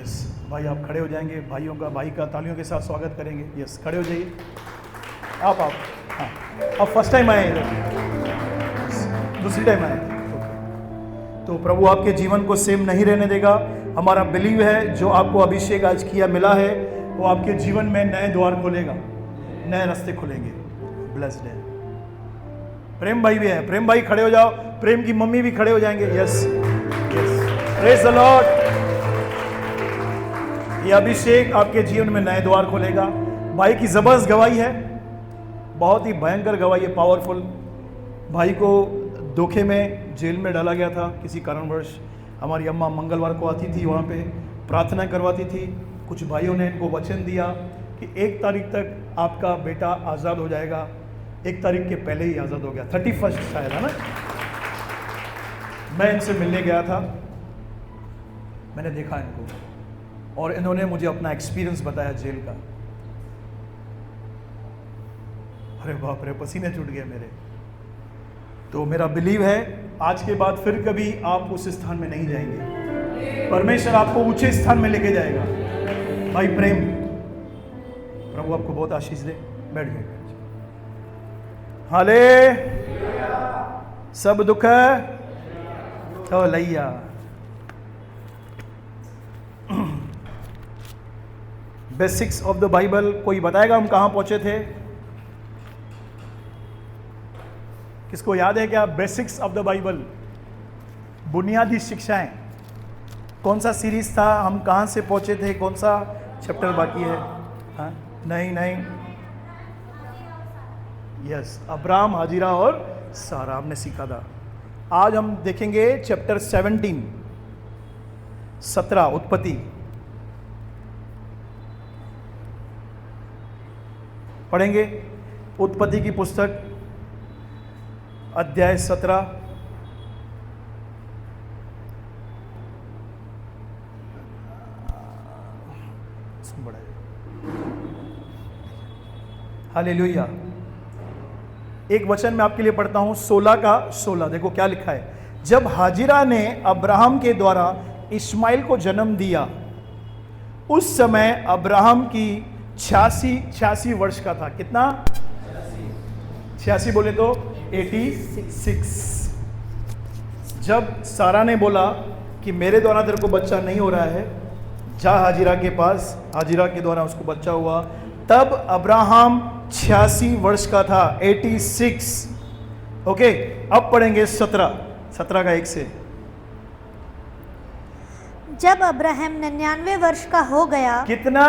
Yes भाई, आप खड़े हो जाएंगे, भाई का तालियों के साथ स्वागत करेंगे। यस, खड़े हो जाइए। आप हाँ, अब फर्स्ट टाइम आए इधर, दूसरी टाइम आए। तो प्रभु आपके जीवन को सेम नहीं रहने देगा। हमारा बिलीव है जो आपको अभिषेक आज किया मिला है, वो आपके जीवन में नए द्वार खोलेगा, नए रास्ते खुलेंगे। ब्लेस्ड है। प्रेम भाई भी है, प्रेम भाई खड़े हो जाओ, प्रेम की मम्मी भी खड़े हो जाएंगे। Yes yes, praise the Lord. ये अभिषेक आपके जीवन में नए द्वार खोलेगा। भाई की जबरदस्त गवाही है, बहुत ही भयंकर गवाही है, पावरफुल। भाई को धोखे में जेल में डाला गया था किसी कारणवश। हमारी अम्मा मंगलवार को आती थी, वहाँ पे प्रार्थना करवाती थी। कुछ भाइयों ने इनको वचन दिया कि 1 तारीख तक आपका बेटा आज़ाद हो जाएगा। 1 तारीख के पहले ही आज़ाद हो गया, 31 शायद है ना। मैं इनसे मिलने गया था, मैंने देखा इनको, और इन्होंने मुझे अपना एक्सपीरियंस बताया जेल का। अरे बाप रे, पसीने छूट गए मेरे। तो मेरा बिलीव है आज के बाद फिर कभी आप उस स्थान में नहीं जाएंगे। परमेश्वर आपको ऊंचे स्थान में लेके जाएगा। भाई प्रेम, प्रभु आपको बहुत आशीष दे। बैठ गए। हाले सब दुख तो लैया। बेसिक्स ऑफ द बाइबल, कोई बताएगा हम कहां पहुंचे थे? किसको याद है क्या? बेसिक्स ऑफ द बाइबल, बुनियादी शिक्षाएं। कौन सा सीरीज था? हम कहां से पहुंचे थे? कौन सा चैप्टर बाकी है? हाँ, नहीं, यस, अब्राहम, हाजिरा और सारा हमने सीखा था। आज हम देखेंगे चैप्टर 17 उत्पत्ति। पढ़ेंगे उत्पत्ति की पुस्तक, अध्याय 17। हालेलुया। एक वचन मैं आपके लिए पढ़ता हूं, 16 का 16। देखो क्या लिखा है। जब हाजिरा ने अब्राहम के द्वारा इस्माइल को जन्म दिया, उस समय अब्राहम की 86 वर्ष का था। कितना? 86 बोले तो 86। जब सारा ने बोला कि मेरे द्वारा तेरे को बच्चा नहीं हो रहा है, जा हाजिरा के पास, हाजिरा के द्वारा उसको बच्चा हुआ। तब अब्राहम 86 वर्ष का था, 86। ओके, अब पढ़ेंगे 17 का 1 से। जब अब्राहम 99 वर्ष का हो गया। कितना?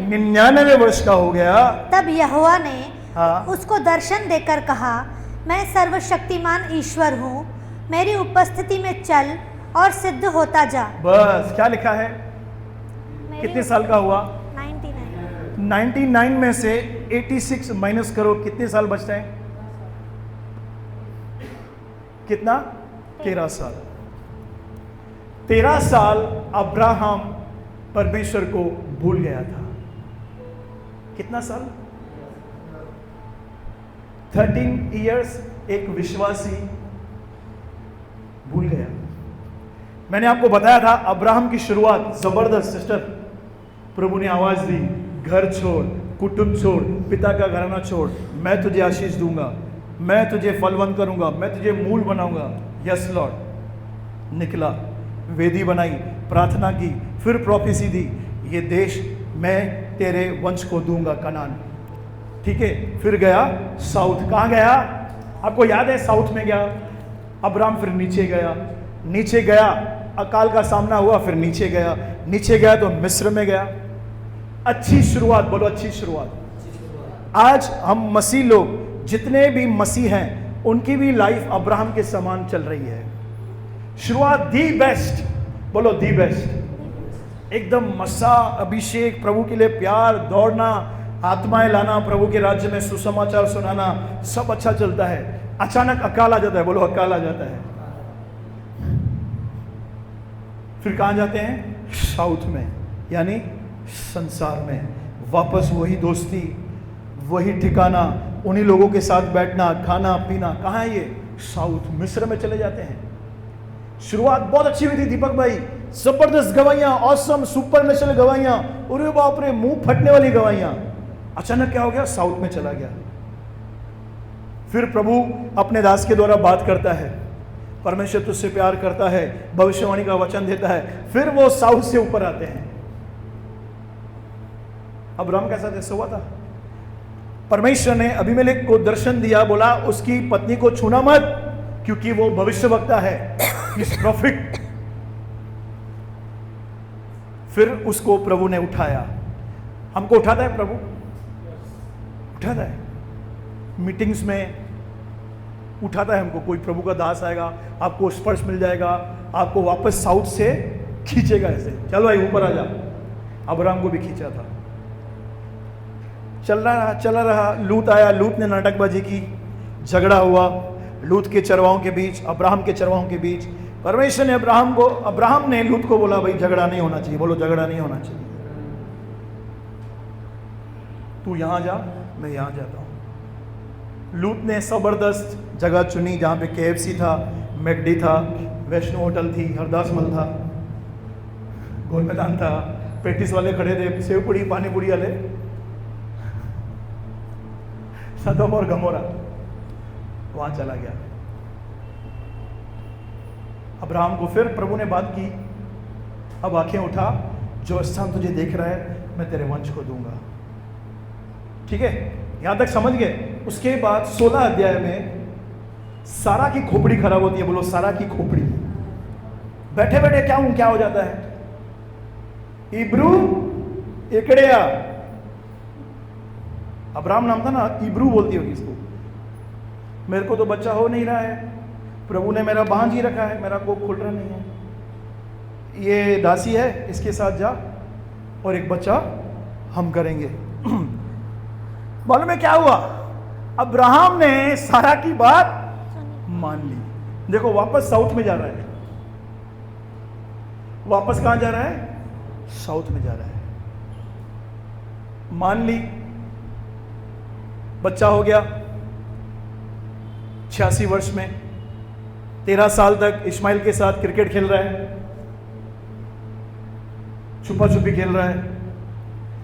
99 वर्ष का हो गया। तब यहोवा ने हाँ, उसको दर्शन देकर कहा, मैं सर्वशक्तिमान ईश्वर हूँ, मेरी उपस्थिति में चल और सिद्ध होता जा। बस क्या लिखा है? कितने साल का हुआ? 99 में से 86 माइनस करो, कितने साल बचते हैं? कितना? 13 साल। 13 साल अब्राहम परमेश्वर को भूल गया था। कितना साल? 13 इयर्स एक विश्वासी भूल गया। मैंने आपको बताया था अब्राहम की शुरुआत जबरदस्त। सिस्टर, प्रभु ने आवाज दी, घर छोड़, कुटुंब छोड़, पिता का घराना छोड़, मैं तुझे आशीष दूंगा, मैं तुझे फलवंत करूंगा, मैं तुझे मूल बनाऊंगा। Yes Lord. निकला, वेदी बनाई, प्रार्थना की, फिर प्रोफेसी दी, ये देश मैं तेरे वंश को दूंगा, कनान। ठीक है, फिर गया साउथ। कहाँ गया? आपको याद है? साउथ में गया। अब्राहम फिर नीचे गया, अकाल का सामना हुआ, फिर नीचे गया तो मिस्र में गया। अच्छी शुरुआत, बोलो अच्छी शुरुआत। आज हम मसीह लोग जितने भी मसीह हैं, उनकी भी लाइफ अब्राहम के समान चल रही है। शुरुआत दी बेस्ट, बोलो दी बेस्ट। एकदम मसा, अभिषेक, प्रभु के लिए प्यार, दौड़ना, आत्माएं लाना, प्रभु के राज्य में सुसमाचार सुनाना, सब अच्छा चलता है। अचानक अकाल आ जाता है, बोलो अकाल आ जाता है। फिर कहां जाते हैं? साउथ में, यानी संसार में। वापस वही दोस्ती, वही ठिकाना, उन्हीं लोगों के साथ बैठना, खाना पीना। कहाँ है ये? साउथ, मिस्र में चले जाते हैं। शुरुआत बहुत अच्छी हुई थी दीपक भाई, जबरदस्त गवाहियां, ऑसम सुपरनेचुरल गवाहियां, अरे बाप रे, मुंह फटने वाली गवाहियां। अचानक क्या हो गया? साउथ में चला गया। फिर प्रभु अपने दास के द्वारा बात करता है, परमेश्वर तुझसे प्यार करता है, भविष्यवाणी का वचन देता है। फिर वो साउथ से ऊपर आते हैं। अब्राहम के साथ ऐसा हुआ था। परमेश्वर ने अबीमेलेक को दर्शन दिया, बोला उसकी पत्नी को छूना मत, क्योंकि वो भविष्यवक्ता है, इस प्रॉफिट। फिर उसको प्रभु ने उठाया। हमको उठाता है प्रभु, उठाता है मीटिंग्स में, उठाता है हमको। कोई प्रभु का दास आएगा, आपको स्पर्श मिल जाएगा, आपको वापस साउथ से खींचेगा ऐसे, चलो भाई ऊपर आ जा। अब्राहम को भी खींचा था। चला रहा। लूत आया, लूत ने नाटकबाजी की, झगड़ा हुआ लूत के चरवाहों के बीच, अब्राहम के चरवाहों के बीच। परमेश्वर ने अब्राहम ने लूत को बोला, भाई झगड़ा नहीं होना चाहिए। बोलो, झगड़ा नहीं होना चाहिए। तू यहां जा, मैं यहां जाता हूं। लूत ने जबरदस्त जगह चुनी, जहां पे KFC था, मैकडी था, वैष्णो होटल थी, हरदास मल था, गोल मैदान था, पेटिस वाले खड़े थे, सेव पूड़ी पानी पूड़ी वाले, सदम और गमोरा। वहां चला गया। अब्राहम को फिर प्रभु ने बात की, अब आंखें उठा, जो स्थान तुझे देख रहा है मैं तेरे वंश को दूंगा। ठीक है, यहां तक समझ गए। उसके बाद 16 अध्याय में सारा की खोपड़ी खराब होती है। बोलो, सारा की खोपड़ी। बैठे बैठे क्या हो जाता है? इब्रू एकड़िया, अब्राहम नाम था ना, इब्रू बोलती होगी इसको। मेरे को तो बच्चा हो नहीं रहा है, प्रभु ने मेरा बांध ही रखा है, मेरा कोख खुल रहा नहीं है। ये दासी है, इसके साथ जा और एक बच्चा हम करेंगे। मालूम है क्या हुआ? अब्राहम ने सारा की बात मान ली। देखो, वापस साउथ में जा रहा है। वापस कहां जा रहा है? साउथ में जा रहा है। मान ली, बच्चा हो गया। 86 वर्ष में 13 साल तक इस्माइल के साथ क्रिकेट खेल रहा है, छुपा छुपी खेल रहा है,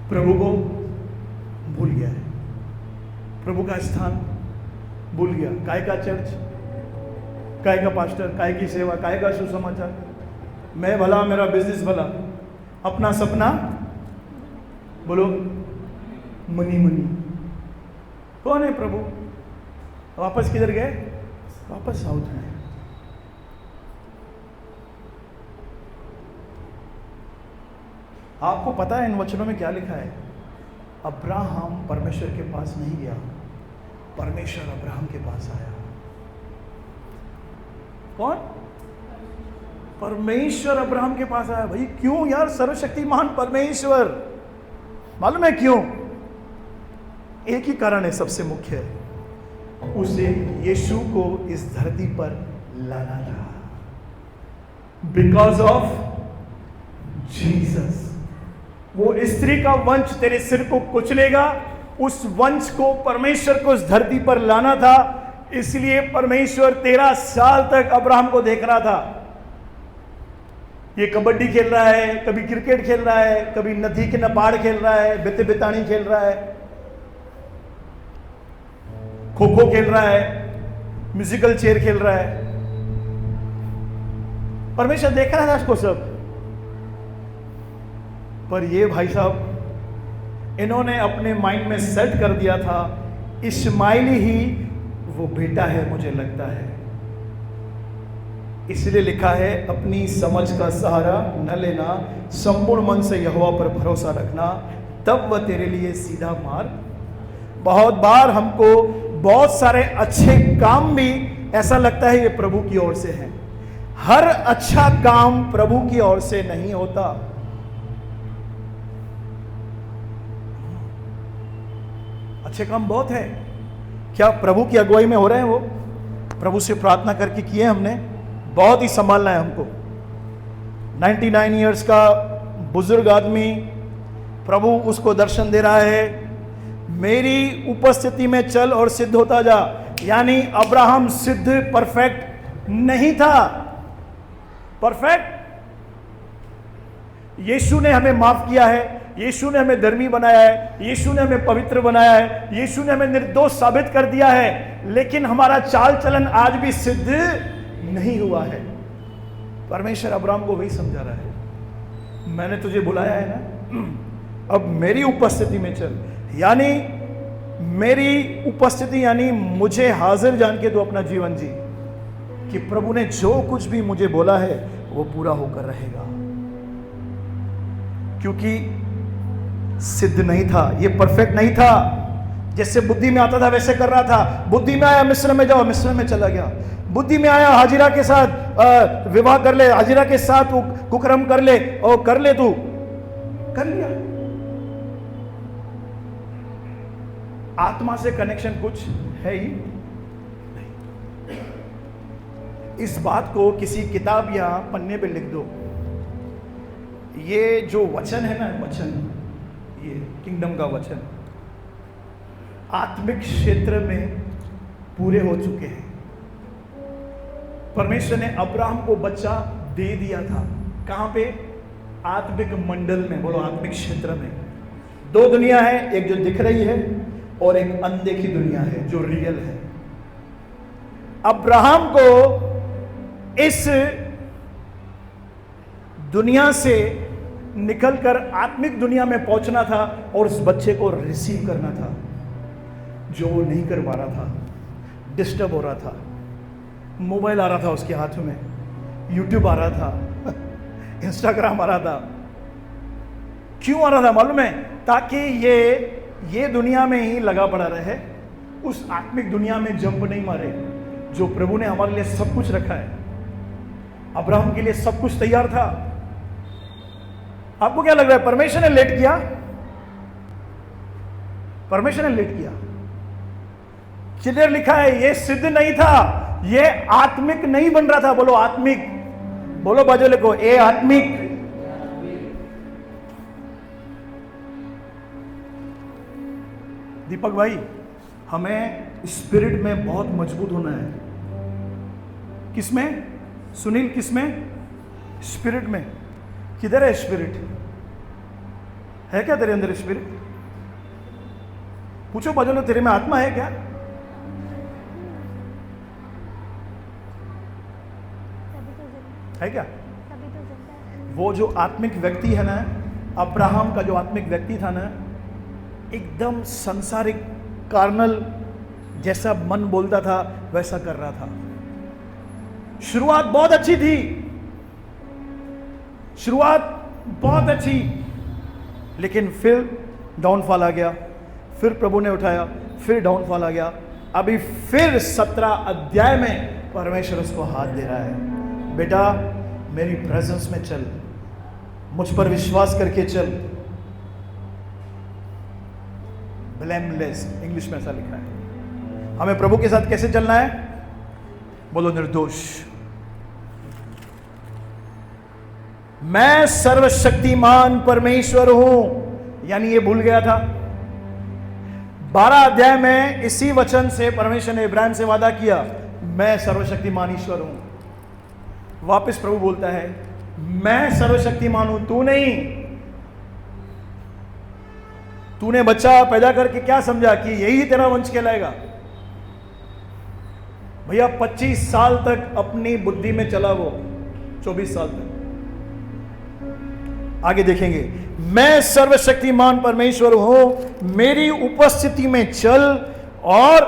प्रभु को भूल गया है, प्रभु का स्थान भूल गया। काय का चर्च, काय का पास्टर, काय की सेवा, काय का सुसमाचार, मैं भला मेरा बिजनेस भला, अपना सपना, बोलो मनी मनी। कौन है प्रभु? वापस किधर गए? वापस साउथ में। आपको पता है इन वचनों में क्या लिखा है? अब्राहम परमेश्वर के पास नहीं गया, परमेश्वर अब्राहम के पास आया। कौन? परमेश्वर अब्राहम के पास आया। भाई क्यों यार? सर्वशक्तिमान परमेश्वर। मालूम है क्यों? एक ही कारण है, सबसे मुख्य है, उसे यीशु को इस धरती पर लाना था। Because of Jesus. वो स्त्री का वंश तेरे सिर को कुचलेगा, उस वंश को परमेश्वर को इस धरती पर लाना था। इसलिए परमेश्वर 13 साल तक अब्राहम को देख रहा था। ये कबड्डी खेल रहा है, कभी क्रिकेट खेल रहा है, कभी नदी के नपाड़ खेल रहा है, बित बितानी खेल रहा है, खो खो खेल रहा है, म्यूजिकल चेयर खेल रहा है। परमेश्वर देख रहा था उसको सब। पर ये भाई साहब, इन्होंने अपने माइंड में सेट कर दिया था, इस्माइल ही वो बेटा है, मुझे लगता है। इसलिए लिखा है, अपनी समझ का सहारा न लेना, संपूर्ण मन से यहोवा पर भरोसा रखना, तब वह तेरे लिए सीधा मार्ग। बहुत बार हमको बहुत सारे अच्छे काम भी ऐसा लगता है ये प्रभु की ओर से है। हर अच्छा काम प्रभु की ओर से नहीं होता। अच्छे काम बहुत है, क्या प्रभु की अगुवाई में हो रहे हैं? वो प्रभु से प्रार्थना करके किए हमने, बहुत ही संभालना है हमको। 99 इयर्स का बुजुर्ग आदमी, प्रभु उसको दर्शन दे रहा है, मेरी उपस्थिति में चल और सिद्ध होता जा। यानी अब्राहम सिद्ध, परफेक्ट नहीं था। परफेक्ट यीशु ने हमें माफ किया है, यीशु ने हमें धर्मी बनाया है, यीशु ने हमें पवित्र बनाया है, यीशु ने हमें निर्दोष साबित कर दिया है, लेकिन हमारा चाल चलन आज भी सिद्ध नहीं हुआ है। परमेश्वर अब्राहम को वही समझा रहा है, मैंने तुझे बुलाया है ना, अब मेरी उपस्थिति में चल। यानी मेरी उपस्थिति यानी मुझे हाजिर जान के तो अपना जीवन जी, कि प्रभु ने जो कुछ भी मुझे बोला है वो पूरा होकर रहेगा। क्योंकि सिद्ध नहीं था, ये परफेक्ट नहीं था, जैसे बुद्धि में आता था वैसे कर रहा था। बुद्धि में आया मिस्र में जाओ, मिस्र में चला गया। बुद्धि में आया हाजिरा के साथ विवाह कर ले, हाजिरा के साथ कुकर्म कर ले, और कर ले, तू कर लिया। आत्मा से कनेक्शन कुछ है ही नहीं। इस बात को किसी किताब या पन्ने पे लिख दो। ये जो वचन है ना, वचन, ये किंगडम का वचन आत्मिक क्षेत्र में पूरे हो चुके हैं। परमेश्वर ने अब्राहम को बच्चा दे दिया था। कहां पे? आत्मिक मंडल में, बोलो आत्मिक क्षेत्र में। दो दुनिया है, एक जो दिख रही है और एक अनदेखी दुनिया है जो रियल है। अब्राहम को इस दुनिया से निकलकर आत्मिक दुनिया में पहुंचना था और उस बच्चे को रिसीव करना था, जो वो नहीं कर पा रहा था। डिस्टर्ब हो रहा था, मोबाइल आ रहा था उसके हाथ में, यूट्यूब आ रहा था, इंस्टाग्राम आ रहा था। क्यों आ रहा था मालूम है? ताकि ये दुनिया में ही लगा पड़ा रहे, उस आत्मिक दुनिया में जंप नहीं मारे जो प्रभु ने हमारे लिए सब कुछ रखा है। अब्राहम के लिए सब कुछ तैयार था। आपको क्या लग रहा है परमेश्वर ने लेट किया? परमेश्वर ने लेट किया। क्लियर लिखा है, ये सिद्ध नहीं था, ये आत्मिक नहीं बन रहा था। बोलो आत्मिक, बोलो बाजू लिखो, ए आत्मिक। दीपक भाई, हमें स्पिरिट में बहुत मजबूत होना है। किसमें? सुनील, किसमें? स्पिरिट में। किधर है स्पिरिट? है क्या तेरे अंदर स्पिरिट? पूछो बाजू लोग, तेरे में आत्मा है क्या? है क्या? वो जो आत्मिक व्यक्ति है ना, अब्राहम का जो आत्मिक व्यक्ति था ना, एकदम संसारिक कार्नल जैसा मन बोलता था वैसा कर रहा था। शुरुआत बहुत अच्छी थी, शुरुआत बहुत अच्छी, लेकिन फिर डाउनफॉल आ गया, फिर प्रभु ने उठाया, फिर डाउनफॉल आ गया। अभी फिर 17 अध्याय में परमेश्वर उसको हाथ दे रहा है, बेटा मेरी प्रेजेंस में चल, मुझ पर विश्वास करके चल। ब्लेमलेस, इंग्लिश में ऐसा लिखा है। हमें प्रभु के साथ कैसे चलना है? बोलो निर्दोष। मैं सर्वशक्तिमान परमेश्वर हूं, यानी ये भूल गया था। 12 अध्याय में इसी वचन से परमेश्वर ने इब्राहिम से वादा किया, मैं सर्वशक्तिमान ईश्वर हूं। वापस प्रभु बोलता है, मैं सर्वशक्तिमान हूं, तू नहीं। तूने बच्चा पैदा करके क्या समझा कि यही तेरा वंश कहलाएगा? भैया 25 साल तक अपनी बुद्धि में चला वो, 24 साल तक। आगे देखेंगे, मैं सर्वशक्तिमान परमेश्वर हूं, मेरी उपस्थिति में चल और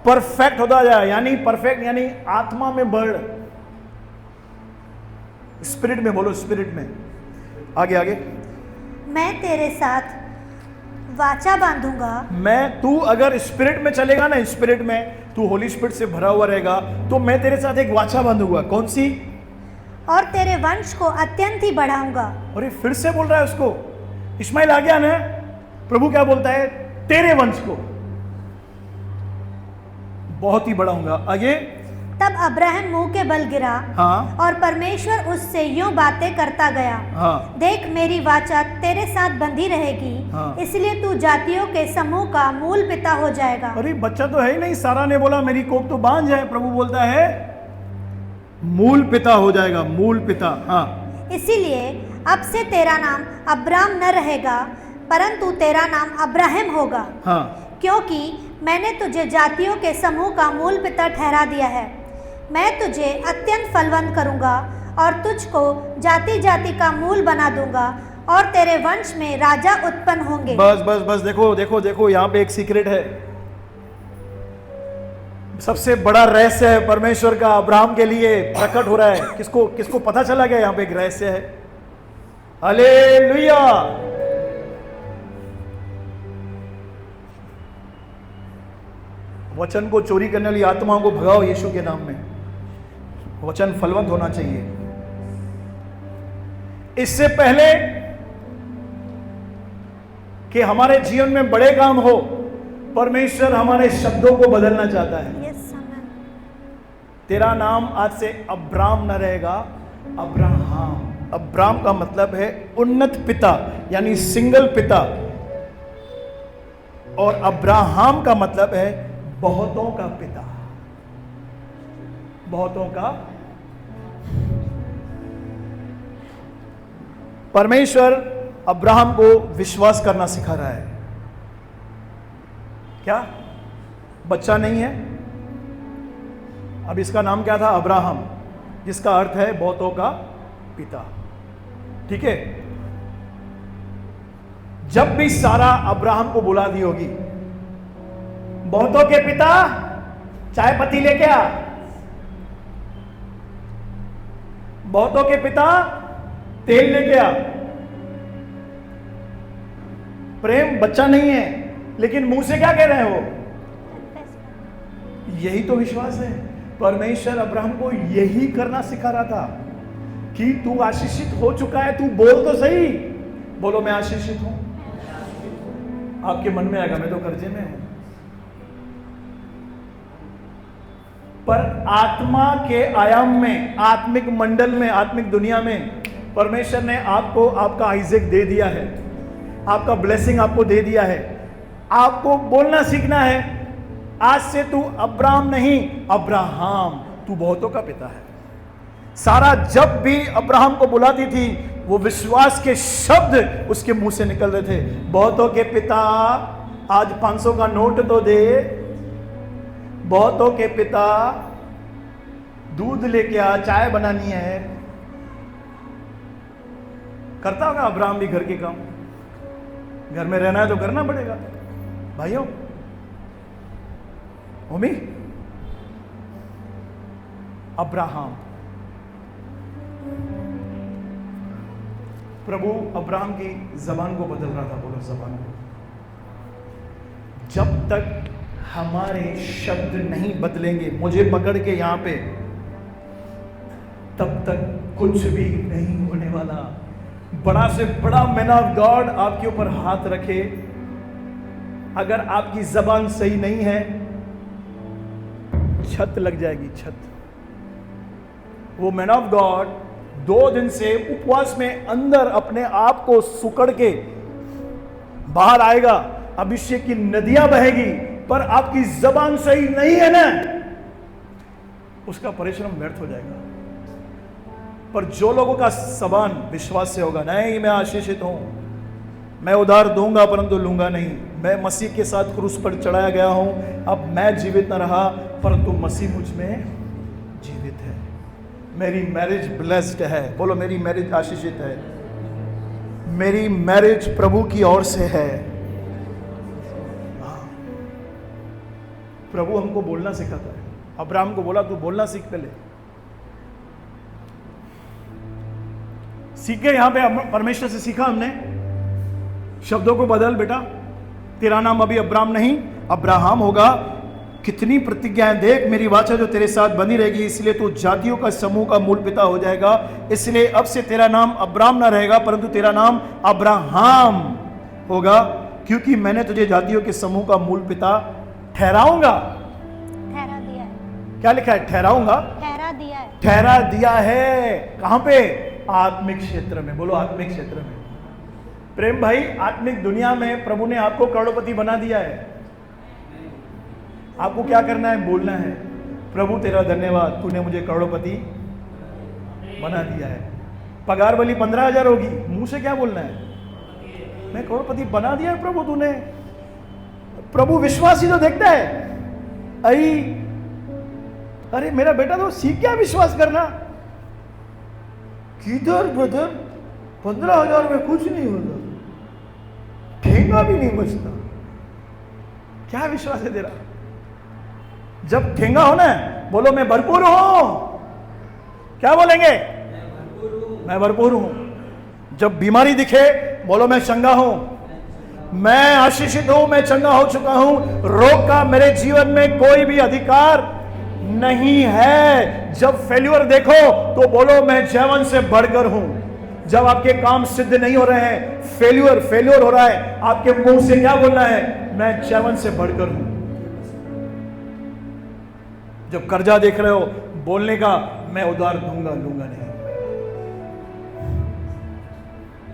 परफेक्ट होता जाए। यानी परफेक्ट यानी आत्मा में बढ़, स्पिरिट में। बोलो स्पिरिट में। आगे आगे, मैं तेरे साथ वाचा बांधूंगा। तू अगर स्पिरिट में चलेगा ना, स्पिरिट में तू होली स्पिरिट से भरा हुआ रहेगा, तो मैं तेरे साथ एक वाचा बांधूंगा। कौन सी? और तेरे वंश को अत्यंत ही बढ़ाऊंगा। और ये फिर से बोल रहा है उसको, इस्माइल आ गया ना, प्रभु क्या बोलता है? तेरे वंश को बहुत ही बढ़ाऊंगा। आगे, तब अब्राहम मुंह के बल गिरा, हाँ, और परमेश्वर उससे यूं बातें करता गया, हाँ, देख मेरी वाचा तेरे साथ बंधी रहेगी, हाँ, इसलिए तू जातियों के समूह का मूल पिता हो जाएगा। अरे बच्चा तो है ही नहीं। सारा ने बोला मेरी कोख तो बांझ है, प्रभु बोलता है मूल पिता हो जाएगा, मूल पिता। हाँ, इसीलिए अब से तेरा नाम अब्राम न रहेगा, परंतु तेरा नाम अब्राहम होगा, हाँ, क्योंकि मैंने तुझे जातियों के समूह का मूल पिता ठहरा दिया है। मैं तुझे अत्यंत फलवंत करूँगा और तुझको जाति जाति का मूल बना दूंगा, और तेरे वंश में राजा उत्पन्न होंगे। बस बस बस, देखो देखो देखो, यहाँ पे एक सीक्रेट है। सबसे बड़ा रहस्य है परमेश्वर का अब्राहम के लिए प्रकट हो रहा है। किसको किसको पता चला गया यहाँ पे एक रहस्य है? हालेलुया। वचन को चोरी करने वाली आत्माओं को भगाओ यीशु के नाम में। वचन फलवंत होना चाहिए। इससे पहले कि हमारे जीवन में बड़े काम हो, परमेश्वर हमारे शब्दों को बदलना चाहता है। तेरा नाम आज से अब्राम न रहेगा, अब्राहम। अब्राम का मतलब है उन्नत पिता, यानी सिंगल पिता, और अब्राहम का मतलब है बहुतों का पिता, बहुतों का। परमेश्वर अब्राहम को विश्वास करना सिखा रहा है। क्या बच्चा नहीं है? अब इसका नाम क्या था? अब्राहम, जिसका अर्थ है बहुतों का पिता। ठीक है। जब भी सारा अब्राहम को बुलाती होगी, बहुतों के पिता चाय पत्ती लेके आ, बहुतों के पिता तेल लेके आ। प्रेम बच्चा नहीं है, लेकिन मुंह से क्या कह रहे हैं वो? यही तो विश्वास है। परमेश्वर अब्राहम को यही करना सिखा रहा था कि तू आशीषित हो चुका है, तू बोल तो सही। बोलो, मैं आशीषित हूं। आपके मन में आएगा मैं तो कर्जे में हूं, पर आत्मा के आयाम में, आत्मिक मंडल में, आत्मिक दुनिया में परमेश्वर ने आपको आपका आइजक दे दिया है, आपका ब्लेसिंग आपको दे दिया है। आपको बोलना सीखना है, आज से तू अब्राम नहीं अब्राहम, तू बहुतों का पिता है। सारा जब भी अब्राहम को बुलाती थी, वो विश्वास के शब्द उसके मुंह से निकल रहे थे। बहुतों के पिता, आज 500 का नोट तो दे। बहुतों के पिता, दूध लेके आ, चाय बनानी है। करता होगा अब्राहम भी घर के काम। घर में रहना है तो करना पड़ेगा भाइयों। मम्मी, अब्राहम, प्रभु अब्राहम की जबान को बदल रहा था। बोलो, जबान को। जब तक हमारे शब्द नहीं बदलेंगे, मुझे पकड़ के यहां पे, तब तक कुछ भी नहीं होने वाला। बड़ा से बड़ा मैन ऑफ गॉड आपके ऊपर हाथ रखे, अगर आपकी जबान सही नहीं है, छत लग जाएगी, छत। वो मैन ऑफ गॉड 2 दिन से उपवास में अंदर अपने आप को सुकड़ के बाहर आएगा, अभिषेक की नदियां बहेगी, पर आपकी जबान सही नहीं है ना, उसका परिश्रम व्यर्थ हो जाएगा। पर जो लोगों का जबान विश्वास से होगा, नहीं मैं आशीषित हूं, मैं उधार दूंगा परंतु लूंगा नहीं, मैं मसीह के साथ क्रूस पर चढ़ाया गया हूं, अब मैं जीवित न रहा परंतु मसीह मुझ में जीवित है, मेरी मैरिज ब्लेस्ड है। बोलो, मेरी मैरिज आशीषित है, मेरी मैरिज प्रभु की ओर से है। प्रभु हमको बोलना सिखाता है। अब्राहम को बोला, तू बोलना सीख पहले। सीख गए यहां पे, परमेश्वर से सीखा हमने, शब्दों को बदल बेटा। तेरा नाम अभी अब्राम नहीं अब्राहम होगा। कितनी प्रतिज्ञाएं देख, मेरी वाचा जो तेरे साथ बनी रहेगी, इसलिए तू जातियों का समूह का मूल पिता हो जाएगा। इसलिए अब से तेरा नाम अब्राम ना रहेगा, परंतु तेरा नाम अब्राहम होगा, क्योंकि मैंने तुझे जातियों के समूह का मूल पिता ठहराऊंगा। ठहरा दिया है। क्या लिखा है? ठहराऊंगा, ठहरा दिया है। ठहरा दिया है। कहां पे? आत्मिक क्षेत्र में। बोलो, आत्मिक क्षेत्र में। प्रेम भाई, आत्मिक दुनिया में प्रभु ने आपको करोड़पति बना दिया है। आपको क्या करना है? बोलना है, प्रभु तेरा धन्यवाद, तूने मुझे करोड़पति बना दिया है। पगार वाली 15,000 होगी, मुंह से क्या बोलना है? मैं करोड़पति बना दिया है प्रभु तूने। प्रभु विश्वास ही तो देखता है। अरे मेरा बेटा तो सीख गया विश्वास करना। किधर ब्रदर, 15,000 में कुछ नहीं होता, ठेंगा भी नहीं बचता। क्या विश्वास है तेरा? जब ठेंगा हो ना, बोलो मैं भरपूर हूं। क्या बोलेंगे? मैं भरपूर हूं। जब बीमारी दिखे, बोलो मैं चंगा हूं, मैं आशीषित हूं, मैं चंगा हो चुका हूं, रोग का मेरे जीवन में कोई भी अधिकार नहीं है। जब फेल्यूर देखो तो बोलो मैं जयवंत से बढ़कर हूं। जब आपके काम सिद्ध नहीं हो रहे हैं, फेल्यूर हो रहा है, आपके मुंह से क्या बोलना है? मैं जयवंत से बढ़कर हूं। जब कर्जा देख रहे हो, बोलने का मैं उधार दूंगा नहीं।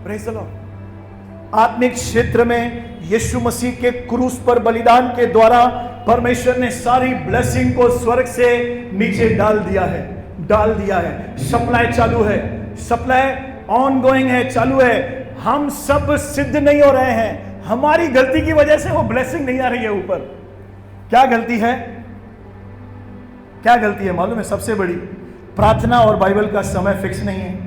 Praise the Lord. आत्मिक क्षेत्र में यीशु मसीह के क्रूस पर बलिदान के द्वारा परमेश्वर ने सारी ब्लेसिंग को स्वर्ग से नीचे डाल दिया है। सप्लाई चालू है, सप्लाई ऑनगोइंग है, चालू है। हम सब सिद्ध नहीं हो रहे हैं, हमारी गलती की वजह से वो ब्लेसिंग नहीं आ रही है ऊपर। क्या गलती है? क्या गलती है मालूम है? सबसे बड़ी, प्रार्थना और बाइबल का समय फिक्स नहीं है।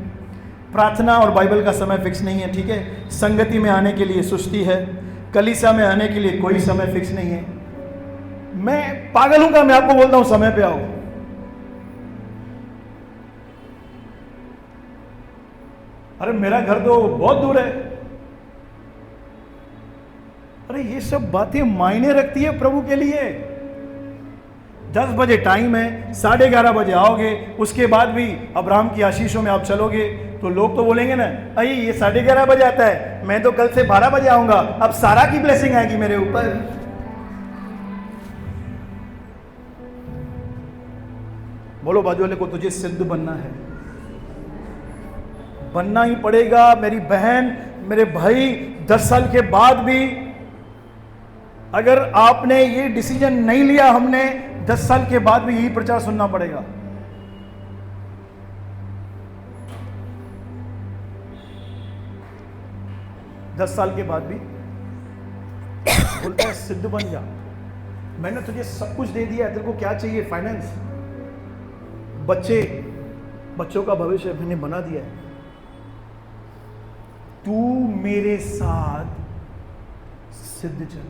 प्रार्थना और बाइबल का समय फिक्स नहीं है, ठीक है। संगति में आने के लिए सुस्ती है, कलीसिया में आने के लिए कोई समय फिक्स नहीं है। मैं पागल हूं क्या? मैं आपको बोलता हूं समय पे आओ। अरे मेरा घर तो बहुत दूर है। अरे ये सब बातें मायने रखती है प्रभु के लिए। 10 बजे टाइम है, 11:30 बजे आओगे, उसके बाद भी अब्राहम की आशीषों में आप चलोगे तो लोग तो बोलेंगे ना, अरे ये 11:30 बजे आता है, मैं तो कल से 12 बजे आऊंगा, अब सारा की ब्लेसिंग आएगी मेरे ऊपर। बोलो बाजू वाले को, तुझे सिद्ध बनना है, बनना ही पड़ेगा। मेरी बहन, मेरे भाई, 10 साल के बाद भी अगर आपने ये डिसीजन नहीं लिया, हमने 10 साल के बाद भी यही प्रचार सुनना पड़ेगा। दस साल के बाद भी बोलता है सिद्ध बन जा, मैंने तुझे सब कुछ दे दिया है, तेरे को क्या चाहिए? फाइनेंस, बच्चों का भविष्य मैंने बना दिया है, तू मेरे साथ सिद्ध चल।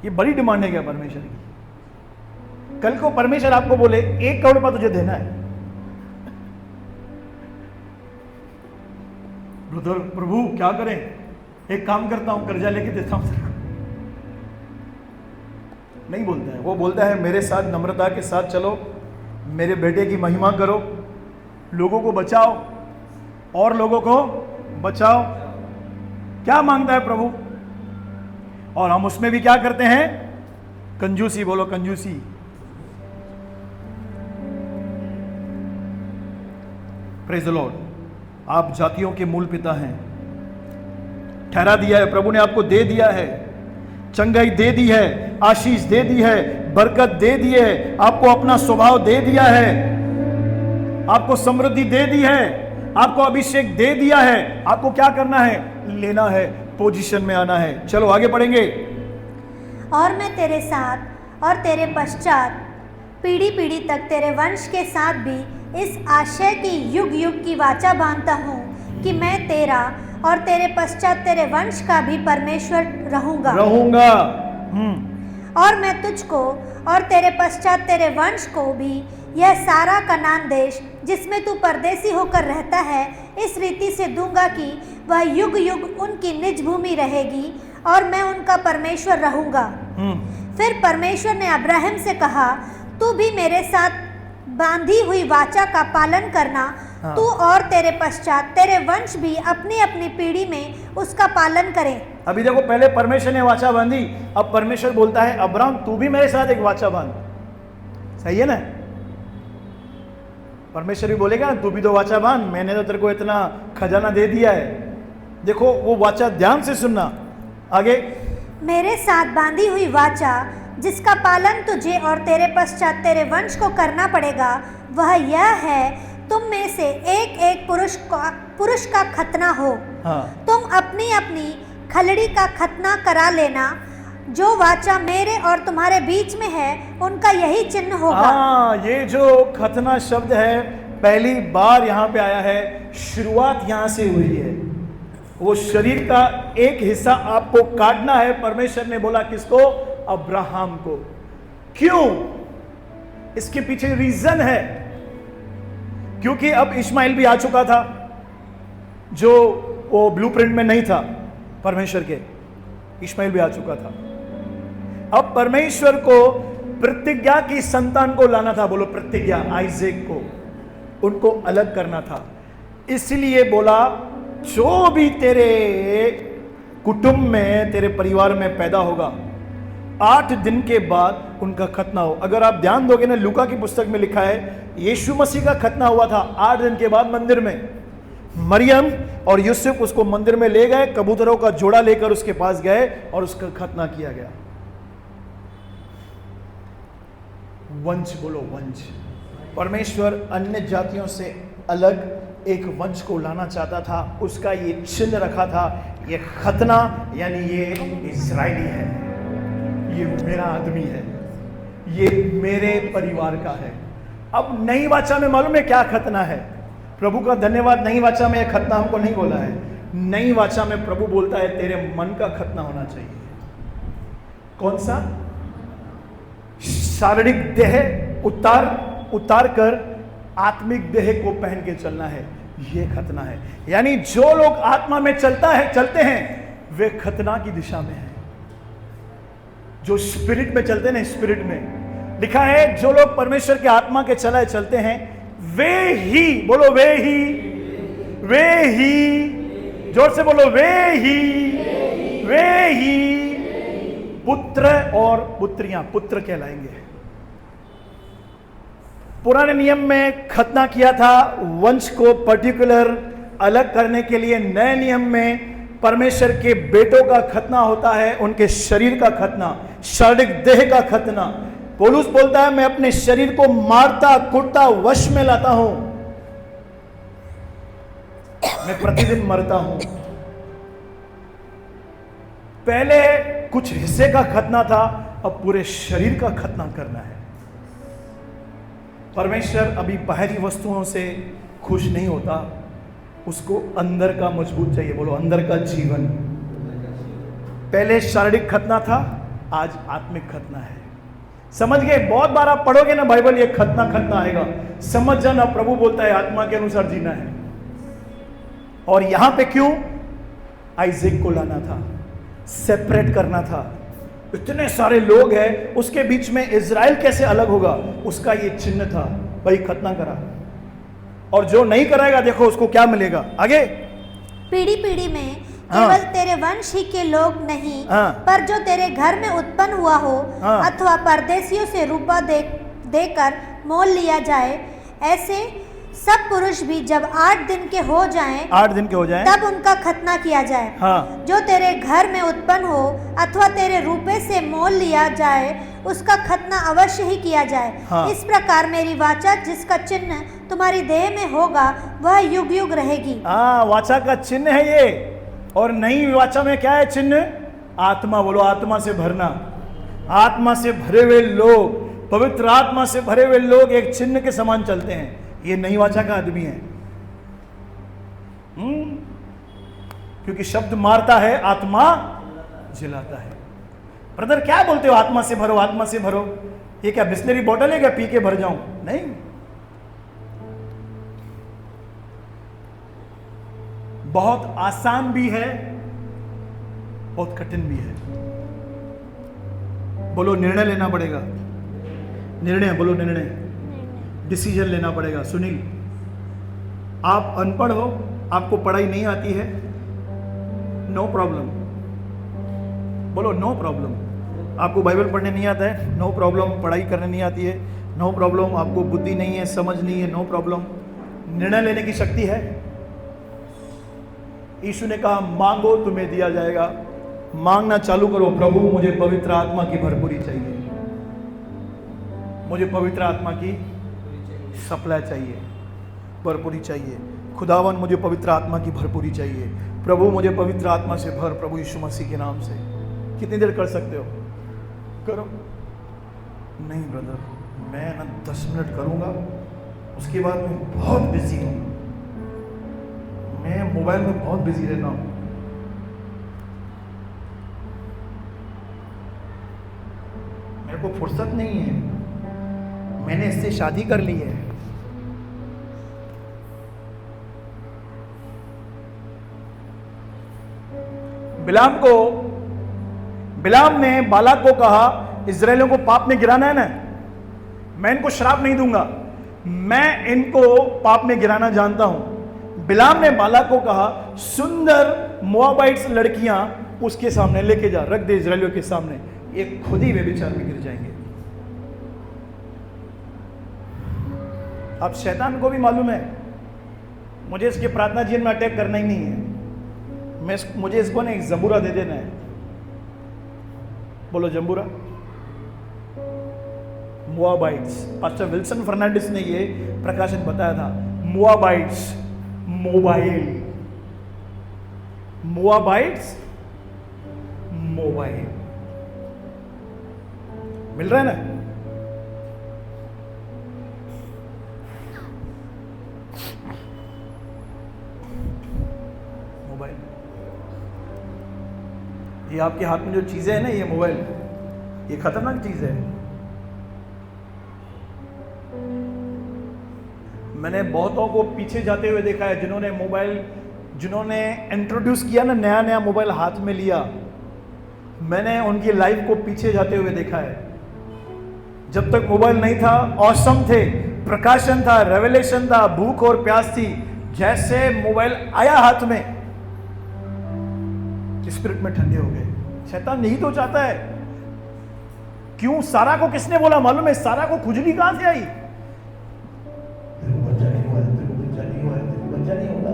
ये बड़ी डिमांड है क्या परमेश्वर की? कल को परमेश्वर आपको बोले 1 करोड़ रुपया तुझे देना है, ब्रदर प्रभु क्या करें? एक काम करता हूं, कर्जा लेके देता हूं। नहीं बोलता है, वो बोलता है मेरे साथ नम्रता के साथ चलो, मेरे बेटे की महिमा करो, लोगों को बचाओ और लोगों को बचाओ। क्या मांगता है प्रभु? और हम उसमें भी क्या करते हैं? कंजूसी। बोलो कंजूसी। Praise the Lord. आप जातियों के मूल पिता हैं, ठहरा दिया है प्रभु ने, आपको दे दिया है, चंगाई दे दी है, आशीष दे दी है, बरकत दे दी है, आपको अपना स्वभाव दे दिया है, आपको समृद्धि दे दी है, आपको अभिषेक दे दिया है। आपको क्या करना है? लेना है, पोजीशन में आना है। चलो आगे पढ़ेंगे। और मैं तेरे साथ और तेरे पश्चात पीढ़ी पीढ़ी तक तेरे वंश के साथ भी इस आशय की युग युग की वाचा बांधता हूँ कि मैं तेरा और तेरे पश्चात तेरे वंश का भी परमेश्वर रहूंगा। और मैं तुझको और तेरे पश्चात तेरे वंश को भी यह सारा कनान देश जिसमें तू परदेसी होकर रहता है इस रीति से दूंगा कि वह युग युग उनकी निज भूमि रहेगी और मैं उनका परमेश्वर रहूंगा। फिर परमेश्वर ने अब्राहम से कहा, तू भी मेरे साथ बांधी हुई वाचा का पालन करना, तू और तेरे पश्चात तेरे वंश भी अपनी अपनी पीढ़ी में उसका पालन करें। अभी देखो, पहले परमेश्वर ने वाचा बांधी, अब परमेश्वर बोलता है अब्राहम तू भी मेरे साथ एक वाचा बांध। सही है ना? परमेश्वर भी बोलेगा ना, तू भी तो वाचा बांध, मैंने तो तेरे को इतना खजाना दे दिया है। देखो वो वाचा, ध्यान से सुनना आगे। मेरे साथ बांधी हुई वाचा जिसका पालन तुझे और तेरे पश्चात तेरे वंश को करना पड़ेगा, वह यह है तुम में से एक एक पुरुष का खतना हो। हाँ, तुम अपनी अपनी खलड़ी का खतना करा लेना। जो वाचा मेरे और तुम्हारे बीच में है उनका यही चिन्ह होगा। हाँ, ये जो खतना शब्द है पहली बार यहाँ पे आया है, शुरुआत यहाँ से हुई है। वो शरीर का एक हिस्सा आपको काटना है, परमेश्वर ने बोला किसको? अब्राहम को। क्यों? इसके पीछे रीजन है, क्योंकि अब इस्माइल भी आ चुका था जो वो ब्लूप्रिंट में नहीं था परमेश्वर के। इस्माइल भी आ चुका था। अब परमेश्वर को प्रतिज्ञा की संतान को लाना था। बोलो प्रतिज्ञा, आइजेक को, उनको अलग करना था। इसलिए बोला जो भी तेरे कुटुंब में, तेरे परिवार में पैदा होगा 8 दिन के बाद उनका खतना हो। अगर आप ध्यान दोगे ना, लूका की पुस्तक में लिखा है यीशु मसीह का खतना हुआ था 8 दिन के बाद मंदिर में। मरियम और यूसुफ उसको मंदिर में ले गए, कबूतरों का जोड़ा लेकर उसके पास गए और उसका खतना किया गया। वंश, बोलो वंश। परमेश्वर अन्य जातियों से अलग एक वंश को लाना चाहता था। उसका ये चिन्ह रखा था, ये खतना, यानी ये इस्राएली है, ये मेरा आदमी है, ये मेरे परिवार का है। अब नई वाचा में मालूम है क्या खतना है? प्रभु का धन्यवाद, नई वाचा में यह खतना हमको नहीं बोला है। नई वाचा में प्रभु बोलता है तेरे मन का खतना होना चाहिए। कौन सा? शारीरिक देह उतार कर आत्मिक देह को पहन के चलना है, ये खतना है। यानी जो लोग आत्मा में चलते हैं वे खतना की दिशा में है। जो स्पिरिट में चलते हैं, स्पिरिट में लिखा है जो लोग परमेश्वर के आत्मा के चलते हैं वे ही, बोलो वे ही, जोर से बोलो वे ही पुत्र और पुत्रियां, पुत्र कहलाएंगे। पुराने नियम में खतना किया था वंश को पर्टिकुलर अलग करने के लिए। नए नियम में परमेश्वर के बेटों का खतना होता है, उनके शरीर का खतना, शारीरिक देह का खतना। पौलुस बोलता है मैं अपने शरीर को मारता कुटता वश में लाता हूं, मैं प्रतिदिन मरता हूं। पहले कुछ हिस्से का खतना था, अब पूरे शरीर का खतना करना है। परमेश्वर अभी बाहरी वस्तुओं से खुश नहीं होता, उसको अंदर का मजबूत चाहिए। बोलो अंदर का जीवन। पहले शारीरिक खतना था, आज आत्मिक खतना है। समझ गए? बहुत बार आप पढ़ोगे ना बाइबल, ये खतना आएगा, समझ जाना प्रभु बोलता है आत्मा के अनुसार जीना है। और यहां पे क्यों? आइजेक को लाना था, सेपरेट करना था। इतने सारे लोग हैं, उसके बीच में इज़राइल कैसे अलग होगा? उसका ये चिन्ह था। भाई खतना करा, और जो नहीं कराएगा देखो उसको क्या मिलेगा आगे। पीढ़ी पीढ़ी में केवल तेरे वंश ही के लोग नहीं, पर जो तेरे घर में उत्पन्न हुआ हो अथवा परदेशियों से रुपया देकर मोल लिया जाए, ऐसे सब पुरुष भी जब 8 दिन के हो जाएं, तब उनका खतना किया जाए। जो तेरे घर में उत्पन्न हो अथवा तेरे रुपये से मोल लिया जाए, उसका खतना अवश्य ही किया जाए। इस प्रकार मेरी वाचा जिसका चिन्ह तुम्हारी देह में होगा वह युग युग रहेगी। वाचा का चिन्ह है ये। और नई वाचा में क्या है चिन्ह? आत्मा। बोलो आत्मा से भरना। आत्मा से भरे हुए लोग, पवित्र आत्मा से भरे हुए लोग एक चिन्ह के समान चलते हैं। ये नई वाचा का आदमी है। क्योंकि शब्द मारता है, आत्मा जिलाता है। ब्रदर क्या बोलते हो आत्मा से भरो, आत्मा से भरो? ये क्या बिस्लरी बोतल है क्या पी के भर जाऊं? नहीं। बहुत आसान भी है, बहुत कठिन भी है। बोलो निर्णय लेना पड़ेगा। निर्णय, बोलो निर्णय, डिसीजन लेना पड़ेगा। सुनील, आप अनपढ़ हो, आपको पढ़ाई नहीं आती है, नो प्रॉब्लम। बोलो नो प्रॉब्लम। आपको बाइबल पढ़ने नहीं आता है, नो प्रॉब्लम। पढ़ाई करने नहीं आती है, नो प्रॉब्लम। आपको बुद्धि नहीं है, समझ नहीं है, नो प्रॉब्लम। निर्णय लेने की शक्ति है। यीशु ने कहा मांगो तुम्हें दिया जाएगा। मांगना चालू करो, प्रभु मुझे पवित्र आत्मा की भरपूरी चाहिए, मुझे पवित्र आत्मा की सप्लाई चाहिए। भरपूरी चाहिए। खुदावन मुझे पवित्र आत्मा की भरपूरी चाहिए। प्रभु मुझे पवित्र आत्मा से भर, प्रभु यीशु मसीह के नाम से। कितनी देर कर सकते हो? करो। नहीं ब्रदर, मैं ना 10 मिनट करूँगा, उसके बाद मैं बहुत बिजी हूँ, मैं मोबाइल में बहुत बिजी रहता हूँ। मेरे को फुर्सत नहीं है, मैंने इससे शादी कर ली है। बिलाम ने बालाक को कहा, इजरायलियों को पाप में गिराना है ना, मैं इनको श्राप नहीं दूंगा, मैं इनको पाप में गिराना जानता हूं। बिलाम ने बालाक को कहा, सुंदर मोआबाइट्स लड़कियां उसके सामने लेके जा, रख दे इजरायलियों के सामने, ये खुद ही व्यभिचार में गिर जाएंगे। अब शैतान को भी मालूम है मुझे इसके प्रार्थना जीवन में अटैक करना ही नहीं है, मुझे इसको ना एक जबूरा दे देना है। बोलो जंबूरा। मोआबाइट्स, पास्टर विल्सन फर्नांडिस ने ये प्रकाशित बताया था। मोआबाइट्स, मोबाइल, मोआबाइट्स, मोबाइल। मिल रहा है ना? मोबाइल, ये आपके हाथ में जो चीजें है ना, ये मोबाइल, ये खतरनाक चीज है। मैंने बहुतों को पीछे जाते हुए देखा है, जिन्होंने इंट्रोड्यूस किया ना, नया नया मोबाइल हाथ में लिया, मैंने उनकी लाइफ को पीछे जाते हुए देखा है। जब तक मोबाइल नहीं था, ऑसम थे, प्रकाशन था, रेवलेशन था, भूख और प्यास थी। जैसे मोबाइल आया हाथ में, स्पिरिट में ठंडे हो गए। शैतान यही तो चाहता है। क्यों? सारा को किसने बोला मालूम है? सारा को खुजली कहां से आई? बच्चा नहीं हुआ, बच्चा नहीं हुआ, बच्चा नहीं होगा,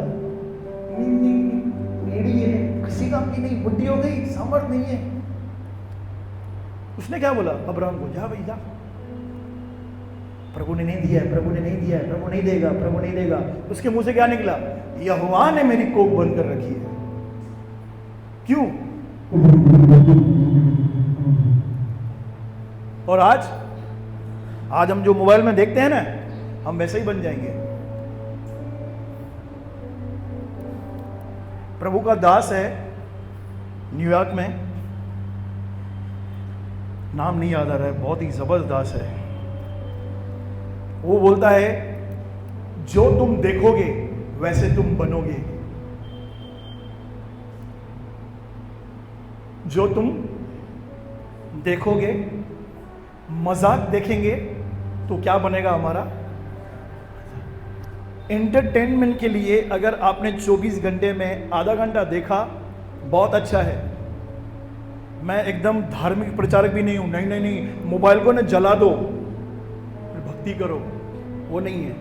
मेरी है, किसी काम की नहीं, बुढ़ी हो गई, सामर्थ नहीं है। उसने क्या बोला अब्राहम को? जा भाई जा, प्रभु ने नहीं दिया है, प्रभु ने नहीं दिया है, प्रभु नहीं देगा, प्रभु नहीं देगा। उसके मुंह से क्या निकला? यहोवा ने मेरी कोख बंद कर रखी है। क्यों? और आज हम जो मोबाइल में देखते हैं ना, हम वैसे ही बन जाएंगे। प्रभु का दास है न्यूयॉर्क में, नाम नहीं याद आ रहा है, बहुत ही जबरदस्त दास है। वो बोलता है, जो तुम देखोगे वैसे तुम बनोगे। जो तुम देखोगे, मजाक देखेंगे तो क्या बनेगा हमारा? एंटरटेनमेंट के लिए अगर आपने 24 घंटे में आधा घंटा देखा, बहुत अच्छा है। मैं एकदम धार्मिक प्रचारक भी नहीं हूं, नहीं नहीं नहीं, मोबाइल को ना जला दो, भक्ति करो, वो नहीं है।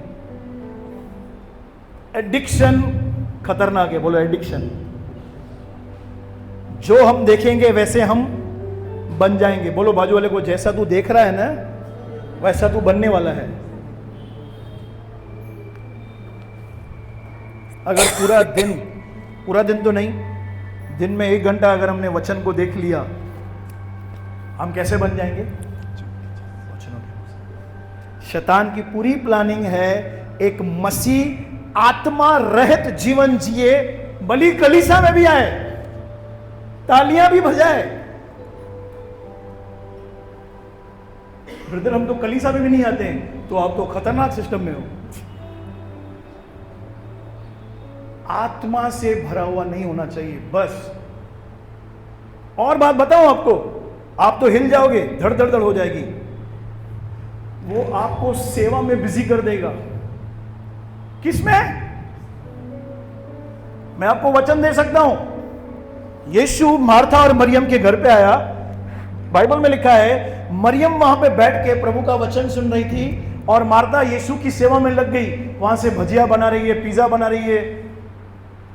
एडिक्शन खतरनाक है। बोलो एडिक्शन। जो हम देखेंगे वैसे हम बन जाएंगे। बोलो बाजू वाले को, जैसा तू देख रहा है ना, वैसा तू बनने वाला है। अगर पूरा दिन तो नहीं, दिन में 1 घंटा अगर हमने वचन को देख लिया, हम कैसे बन जाएंगे? वचनों के। शैतान की पूरी प्लानिंग है एक मसीह आत्मा रहित जीवन जिए, बलि कलीसिया में भी आए, तालियां भी बजाए। ब्रदर हम तो कलीसिया में भी नहीं आते हैं, तो आप तो खतरनाक सिस्टम में हो। आत्मा से भरा हुआ नहीं होना चाहिए बस। और बात बताऊं आपको, आप तो हिल जाओगे, धड़ धड़ धड़ हो जाएगी। वो आपको सेवा में बिजी कर देगा। किसमें? मैं आपको वचन दे सकता हूं। यीशु मार्था और मरियम के घर पे आया, बाइबल में लिखा है मरियम वहां पे बैठ के प्रभु का वचन सुन रही थी और मार्था यीशु की सेवा में लग गई। वहां से भजिया बना रही है, पिज्जा बना रही है,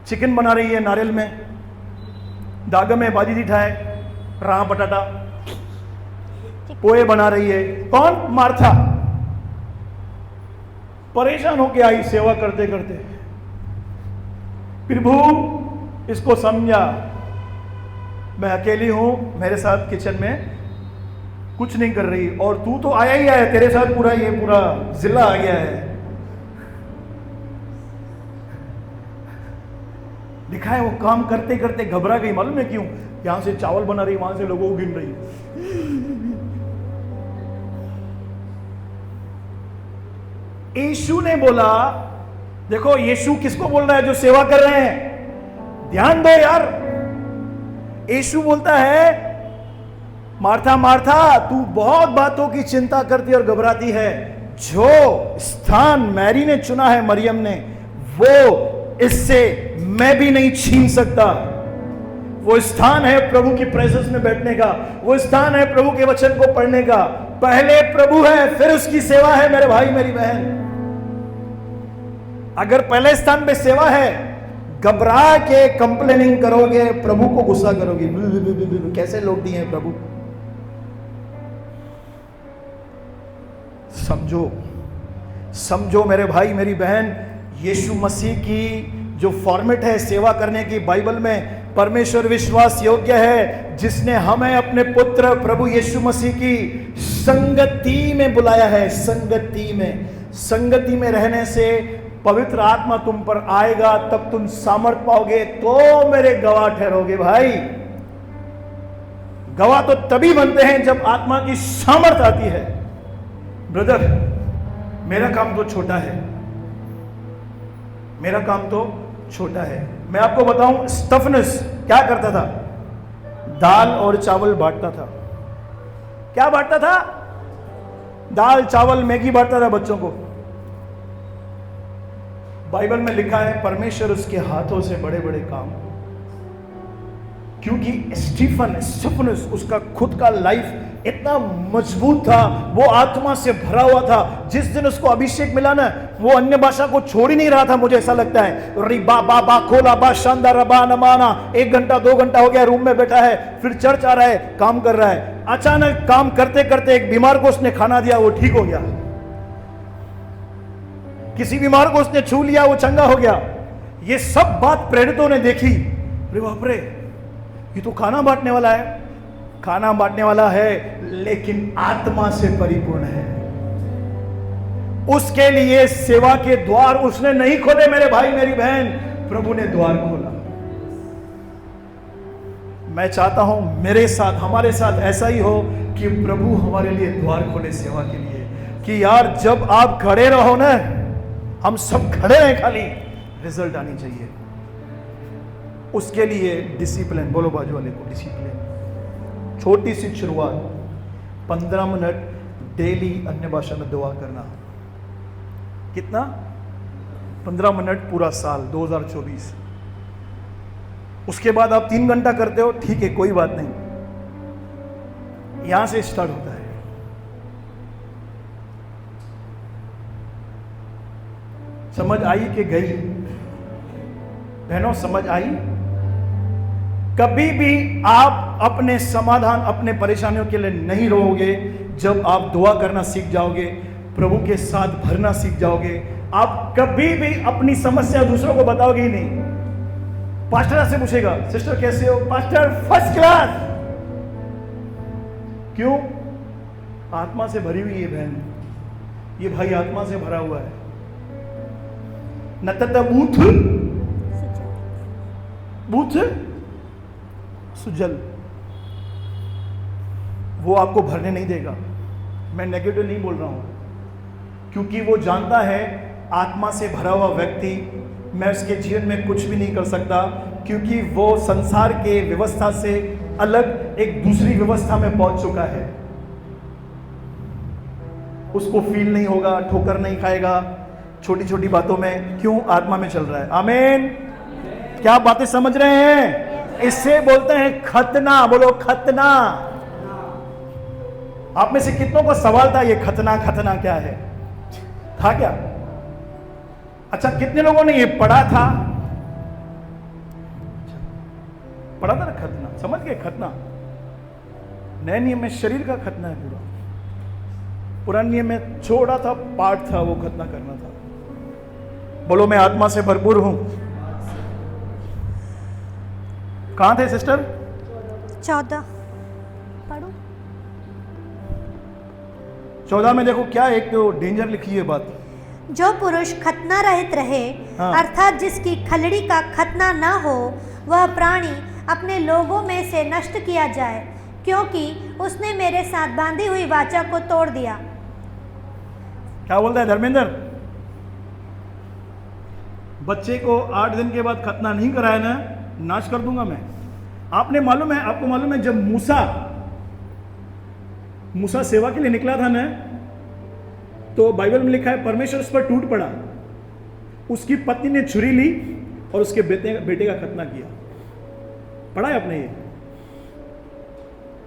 चिकन बना रही है, नारियल में दाग में भाजी दी ठाए, राह बटाटा, पोहे बना रही है। कौन? मार्था। परेशान होके आई सेवा करते करते। प्रभु इसको समझा, मैं अकेली हूं, मेरे साथ किचन में कुछ नहीं कर रही, और तू तो आया ही आया, तेरे साथ पूरा ये पूरा जिला आ गया है। लिखा है वो काम करते करते घबरा गई, मालूम है क्यों? यहां से चावल बना रही, वहां से लोगों को गिन रही। यीशु ने बोला, देखो यीशु किसको बोल रहा है? जो सेवा कर रहे हैं, ध्यान दो यार। यीशु बोलता है, मार्था मार्था, तू बहुत बातों की चिंता करती और घबराती है। जो स्थान मैरी ने चुना है, मरियम ने, वो इससे मैं भी नहीं छीन सकता। वो स्थान है प्रभु की प्रेजेंस में बैठने का, वो स्थान है प्रभु के वचन को पढ़ने का। पहले प्रभु है, फिर उसकी सेवा है। मेरे भाई मेरी बहन, अगर पहले स्थान पे सेवा है, घबरा के कंप्लेनिंग करोगे, प्रभु को गुस्सा करोगे, कैसे लोग दिए हैं प्रभु। समझो समझो मेरे भाई मेरी बहन, यीशु मसीह की जो फॉर्मेट है सेवा करने की बाइबल में, परमेश्वर विश्वास योग्य है, जिसने हमें अपने पुत्र प्रभु यीशु मसीह की संगति में बुलाया है। संगति में रहने से पवित्र आत्मा तुम पर आएगा, तब तुम सामर्थ पाओगे, तो मेरे गवाह ठहरोगे। भाई गवाह तो तभी बनते हैं जब आत्मा की सामर्थ आती है। ब्रदर, मेरा काम तो छोटा है, मेरा काम तो छोटा है। मैं आपको बताऊं, स्टेफनस क्या करता था? दाल और चावल बांटता था। क्या बांटता था? दाल चावल मैगी बांटता था बच्चों को। बाइबल में लिखा है, परमेश्वर उसके हाथों से बड़े बड़े काम, क्योंकि स्टेफनस उसका खुद का लाइफ इतना मजबूत था, वो आत्मा से भरा हुआ था। जिस दिन उसको अभिषेक मिला ना, वो अन्य भाषा को छोड़ ही नहीं रहा था, मुझे ऐसा लगता है। रिबा बाबा खोला बा शानदार रबा नमाना, 1 घंटा 2 घंटा हो गया रूम में बैठा है, फिर चर्च आ रहा है, काम कर रहा है। अचानक काम करते करते एक बीमार को उसने खाना दिया, वो ठीक हो गया। किसी बीमार को उसने छू लिया, वो चंगा हो गया। ये सब बात प्रेरितों ने देखी। अरे बाप रे, ये तो खाना बांटने वाला है, खाना बांटने वाला है, लेकिन आत्मा से परिपूर्ण है। उसके लिए सेवा के द्वार उसने नहीं खोले मेरे भाई मेरी बहन, प्रभु ने द्वार खोला। मैं चाहता हूं मेरे साथ, हमारे साथ ऐसा ही हो कि प्रभु हमारे लिए द्वार खोले सेवा के लिए, कि यार जब आप खड़े रहो ना, हम सब खड़े हैं, खाली रिजल्ट आनी चाहिए। उसके लिए डिसिप्लिन, बोलो बाजू वाले को, डिसिप्लिन। छोटी सी शुरुआत, 15 मिनट डेली अन्य भाषा में दुआ करना। कितना? 15 मिनट पूरा साल 2024। उसके बाद आप 3 घंटा करते हो, ठीक है, कोई बात नहीं, यहां से स्टार्ट होता है। समझ आई कि गई? बहनों समझ आई? कभी भी आप अपने समाधान, अपने परेशानियों के लिए नहीं रोओगे जब आप दुआ करना सीख जाओगे, प्रभु के साथ भरना सीख जाओगे। आप कभी भी अपनी समस्या दूसरों को बताओगे ही नहीं। पास्टर से पूछेगा, सिस्टर कैसे हो? Pastor first class. क्यों? आत्मा से भरी हुई है बहन, ये भाई आत्मा से भरा हुआ है। नततबूथ बूथ सुजल, वो आपको भरने नहीं देगा। मैं नेगेटिव नहीं बोल रहा हूं, क्योंकि वो जानता है आत्मा से भरा हुआ व्यक्ति, मैं उसके जीवन में कुछ भी नहीं कर सकता, क्योंकि वो संसार के व्यवस्था से अलग एक दूसरी व्यवस्था में पहुंच चुका है। उसको फील नहीं होगा, ठोकर नहीं खाएगा छोटी छोटी बातों में। क्यों? आत्मा में चल रहा है। आमीन। क्या बातें समझ रहे हैं? इससे बोलते हैं खतना। बोलो खतना। आप में से कितनों को सवाल था ये खतना क्या है? था क्या? अच्छा, कितने लोगों ने ये पढ़ा था? पढ़ा था ना खतना, समझ गए? खतना नए नियम में शरीर का खतना है पूरा, पुराने नियम में छोटा था पार्ट था, वो खतना करना था। बोलो मैं आत्मा से भरपूर हूं। कहां थे सिस्टर? 14 पढ़ो। 14 में देखो क्या एक तो डेंजर लिखी है बात। जो पुरुष खतना रहित रहे, हाँ। अर्थात जिसकी खलड़ी का खतना न हो, वह प्राणी अपने लोगों में से नष्ट किया जाए, क्योंकि उसने मेरे साथ बांधी हुई वाचा को तोड़ दिया। क्या बोलता है धर्मेंद्र? बच्चे को 8 दिन के बाद खतना नहीं कराया ना, नाश कर दूंगा मैं। आपको मालूम है जब मूसा सेवा के लिए निकला था ना, तो बाइबल में लिखा है परमेश्वर उस पर टूट पड़ा, उसकी पत्नी ने छुरी ली और उसके बेटे का खतना किया। पढ़ा है आपने? ये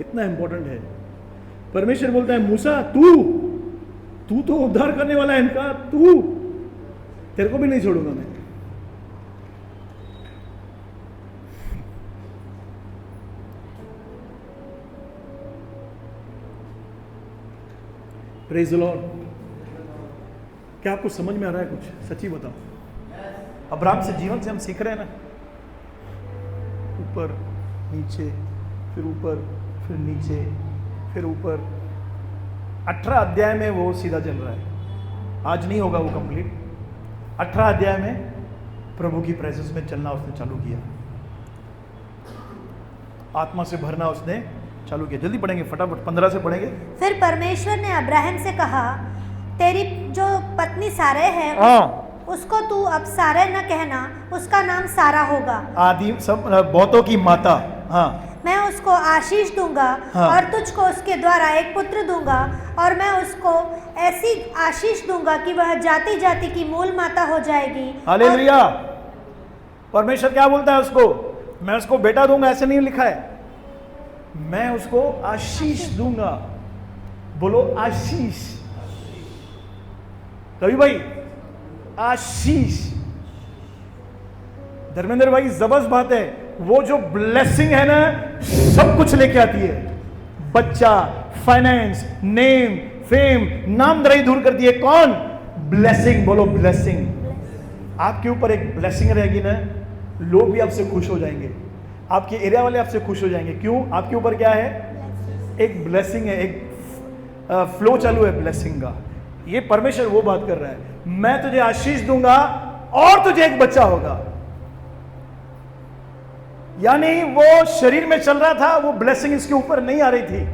इतना इंपॉर्टेंट है। परमेश्वर बोलता है मूसा तू तो उद्धार करने वाला है इनका, तेरे को भी नहीं छोड़ूंगा मैं। Praise the Lord. क्या आपको समझ में आ रहा है कुछ? सच्ची बताओ। अब्राहम से जीवन से हम सीख रहे हैं ना, ऊपर नीचे फिर ऊपर फिर नीचे फिर ऊपर। 18 अध्याय में वो सीधा चल रहा है, आज नहीं होगा वो कंप्लीट। 18 अध्याय में प्रभु की प्रेजेंस में चलना उसने चालू किया, आत्मा से भरना उसने चालू किया। जल्दी पढ़ेंगे, फटाफट 15 से पढ़ेंगे। फिर परमेश्वर ने अब्राहम से कहा, तेरी जो पत्नी सारे है, उसको तू अब सारे न कहना, उसका नाम सारा होगा। आदि सब बहुतों की माता। हाँ। मैं उसको आशीष दूंगा, हाँ। और तुझको उसके द्वारा एक पुत्र दूंगा, और मैं उसको ऐसी आशीष दूंगा कि वह जाति जाति की मूल माता हो जाएगी। हालेलुया। परमेश्वर क्या बोलता है उसको? मैं उसको बेटा दूंगा, ऐसे नहीं लिखा है। मैं उसको आशीष दूंगा। बोलो आशीष। रवि भाई आशीष। धर्मेंद्र भाई जबरदस्त बात है। वो जो ब्लेसिंग है ना, सब कुछ लेके आती है। बच्चा, फाइनेंस, नेम, फेम, नामधराई दूर करती है। कौन? ब्लेसिंग। बोलो ब्लेसिंग। आपके ऊपर एक ब्लेसिंग रहेगी ना, लोग भी आपसे खुश हो जाएंगे, आपके एरिया वाले आपसे खुश हो जाएंगे। क्यों? आपके ऊपर क्या है? एक ब्लेसिंग है, एक फ्लो चालू है ब्लेसिंग का। ये परमेश्वर वो बात कर रहा है, मैं तुझे आशीष दूंगा और तुझे एक बच्चा होगा। यानी वो शरीर में चल रहा था, वो ब्लेसिंग इसके ऊपर नहीं आ रही थी,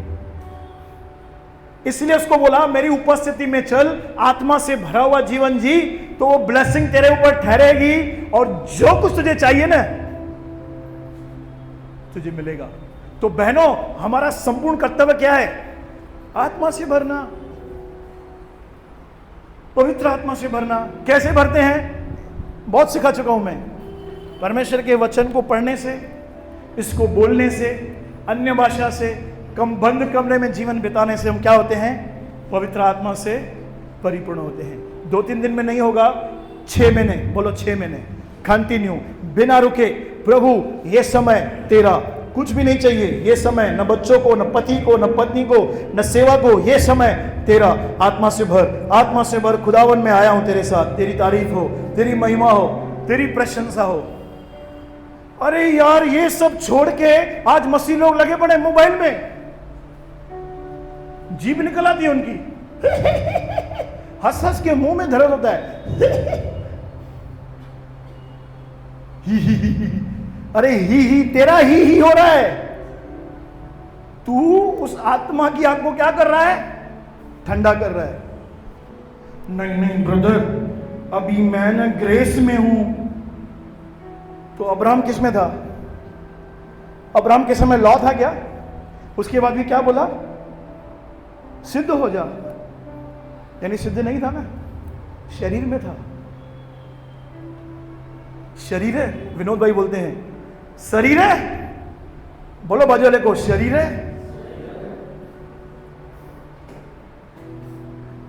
इसलिए उसको बोला मेरी उपस्थिति में चल, आत्मा से भरा हुआ जीवन जी, तो वो ब्लेसिंग तेरे ऊपर ठहरेगी और जो कुछ तुझे चाहिए ना तुझे मिलेगा। तो बहनों, हमारा संपूर्ण कर्तव्य क्या है? आत्मा से भरना, पवित्र आत्मा से भरना। कैसे भरते हैं? बहुत सिखा चुका हूं मैं। परमेश्वर के वचन को पढ़ने से, इसको बोलने से, अन्य भाषा से, कम बंद कमरे में जीवन बिताने से हम क्या होते हैं? पवित्र आत्मा से परिपूर्ण होते हैं। 2-3 दिन में नहीं होगा, 6 महीने। बोलो 6 महीने कंटिन्यू, बिना रुके। प्रभु ये समय तेरा, कुछ भी नहीं चाहिए ये समय, न बच्चों को, न पति को, न पत्नी को, न सेवा को, ये समय तेरा। आत्मा से भर, आत्मा से भर। खुदावन में आया हूं तेरे साथ, तेरी तारीफ हो, तेरी महिमा हो, तेरी प्रशंसा हो। अरे यार, ये सब छोड़ के आज मसीह लोग लगे पड़े मोबाइल में, जीभ निकल आती है उनकी हंस हंस के मुंह में दर्द होता है अरे ही तेरा ही हो रहा है। तू उस आत्मा की आग को क्या कर रहा है? ठंडा कर रहा है। नहीं ब्रदर, अभी मैं ना ग्रेस में हूं। तो अब्राहम किस में था? अब्राहम के समय लॉ था क्या? उसके बाद भी क्या बोला? सिद्ध हो जा। यानी सिद्ध नहीं था ना, शरीर में था। शरीर है, विनोद भाई बोलते हैं शरीर है। बोलो बाजू वाले को, शरीर है।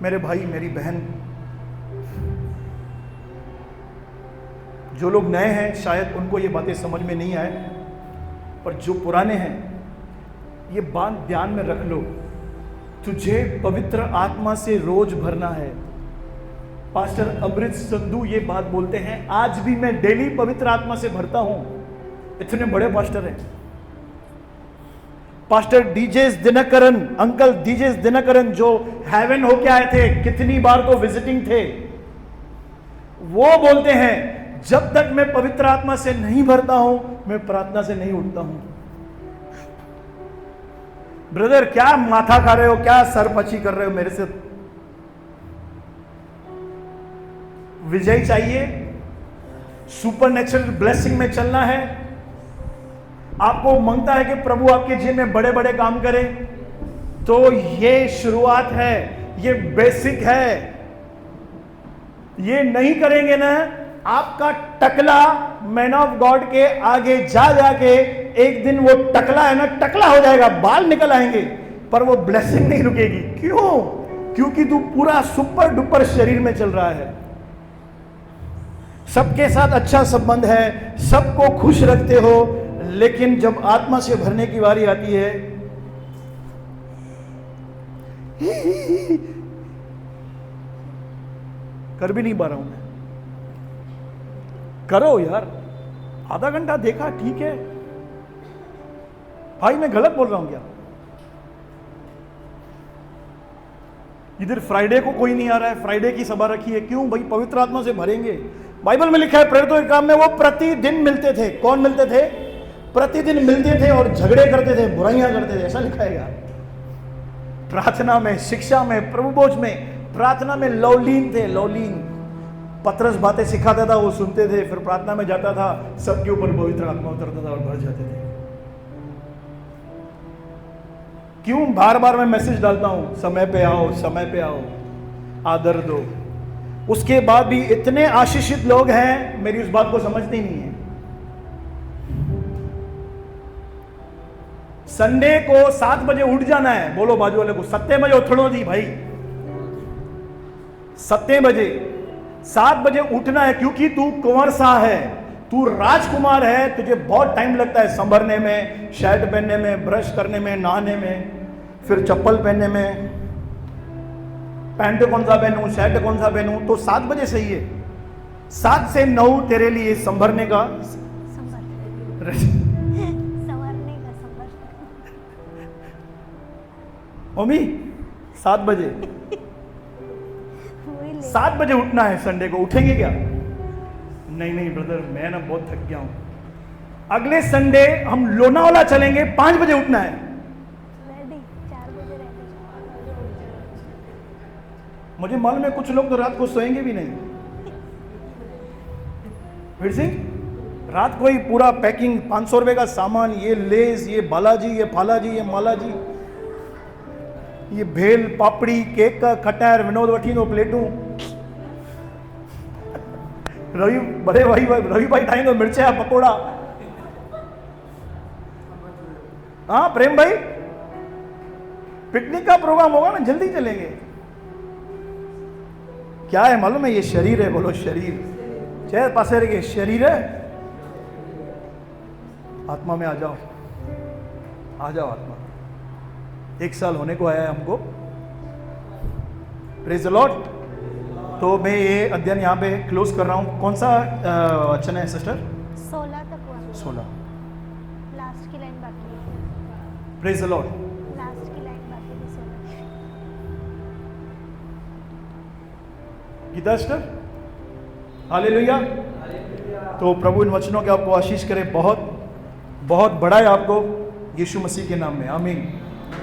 मेरे भाई, मेरी बहन, जो लोग नए हैं शायद उनको ये बातें समझ में नहीं आए, पर जो पुराने हैं ये बात ध्यान में रख लो। तुझे पवित्र आत्मा से रोज भरना है। पास्टर अमृत संधू ये बात बोलते हैं, आज भी मैं डेली पवित्र आत्मा से भरता हूं। इतने बड़े पास्टर हैं। पास्टर डीजेस दिनकरन, अंकल डीजेस दिनकरन जो हेवन होके आए थे, कितनी बार तो विजिटिंग थे, वो बोलते हैं जब तक मैं पवित्र आत्मा से नहीं भरता हूं, मैं प्रार्थना से नहीं उठता हूं। ब्रदर क्या माथा खा रहे हो, क्या सरपची कर रहे हो मेरे से? विजय चाहिए, सुपरनेचुरल ब्लेसिंग में चलना है, आपको मांगता है कि प्रभु आपके जीवन में बड़े बड़े काम करे, तो ये शुरुआत है, ये बेसिक है। ये नहीं करेंगे ना, आपका टकला मैन ऑफ गॉड के आगे जा जाके एक दिन वो टकला है ना, टकला हो जाएगा, बाल निकल आएंगे, पर वो ब्लेसिंग नहीं रुकेगी। क्यों? क्योंकि तू पूरा सुपर डुपर शरीर में चल रहा है, सबके साथ अच्छा संबंध है, सबको खुश रखते हो, लेकिन जब आत्मा से भरने की बारी आती है, कर भी नहीं पा रहा हूं मैं। करो यार, आधा घंटा देखा ठीक है, भाई मैं गलत बोल रहा हूं क्या? इधर फ्राइडे को कोई नहीं आ रहा है, फ्राइडे की सभा रखी है, क्यों भाई? पवित्र आत्मा से भरेंगे। बाइबल में लिखा है प्रेरितों के काम में वो प्रतिदिन मिलते थे। कौन मिलते थे? प्रतिदिन मिलते थे और झगड़े करते थे, बुराइयां करते थे, ऐसा लिखा है यार। प्रार्थना में, शिक्षा में, प्रभु भोज में, प्रार्थना में लौलीन थे, लौलीन। पतरस बातें सिखाता था, वो सुनते थे, फिर प्रार्थना में जाता था, सबके ऊपर पवित्र आत्मा उतरता था और भर जाते थे। क्यों बार बार मैं मैसेज डालता हूं, समय पे आओ, समय पे आओ, आदर दो। उसके बाद भी इतने आशीषित लोग हैं, मेरी उस बात को समझते ही नहीं है। संडे को 7 बजे उठ जाना है, बोलो बाजू वाले को 7 बजे उठो जी भाई, 7 बजे, 7 बजे उठना है, क्योंकि तू कुंवर सा है, तू राजकुमार है, तुझे बहुत टाइम लगता है संभरने में, शर्ट पहनने में, ब्रश करने में, नहाने में, फिर चप्पल पहनने में, पैंट कौन सा पहनूं, शर्ट कौन सा पहनूं, तो 7 बजे सही है। 7 से 9 तेरे लिए संभरने का, मम्मी 7 बजे 7 बजे उठना है संडे को। उठेंगे क्या? नहीं नहीं ब्रदर, मैं ना बहुत थक गया हूं, अगले संडे हम लोनावाला चलेंगे, 5 बजे उठना है। 4 बजे मुझे मालूम है कुछ लोग तो रात को सोएंगे भी नहीं। फिर से रात को ही पूरा पैकिंग, 500 रुपए का सामान, ये लेस, ये बालाजी, ये फालाजी, ये मालाजी, ये भेल, पापड़ी, केक का खटायर, विनोद वठीनो प्लेटू, रवि बड़े भाई रवि भाई ठाई तो मिर्चा पकोड़ा। हाँ प्रेम भाई, पिकनिक का प्रोग्राम होगा ना, जल्दी चलेंगे। क्या है मालूम है? ये शरीर है, बोलो शरीर। चाहे पासे रहे, शरीर है। आत्मा में आ जाओ, आ जाओ आत्मा। 1 साल होने को आया है हमको, प्रेज द लॉर्ड। तो मैं ये अध्ययन यहाँ पे क्लोज कर रहा हूँ। कौन सा वचन है सिस्टर? 16 तक हुआ, 16, लास्ट की लाइन बाकी है, प्रेज द लॉर्ड। लास्ट की लाइन बाकी है 16। Geeta sister, hallelujah. तो प्रभु इन वचनों के आपको आशीष करे, बहुत बहुत बढ़ाए आपको, यीशु मसीह के नाम में, आमीन।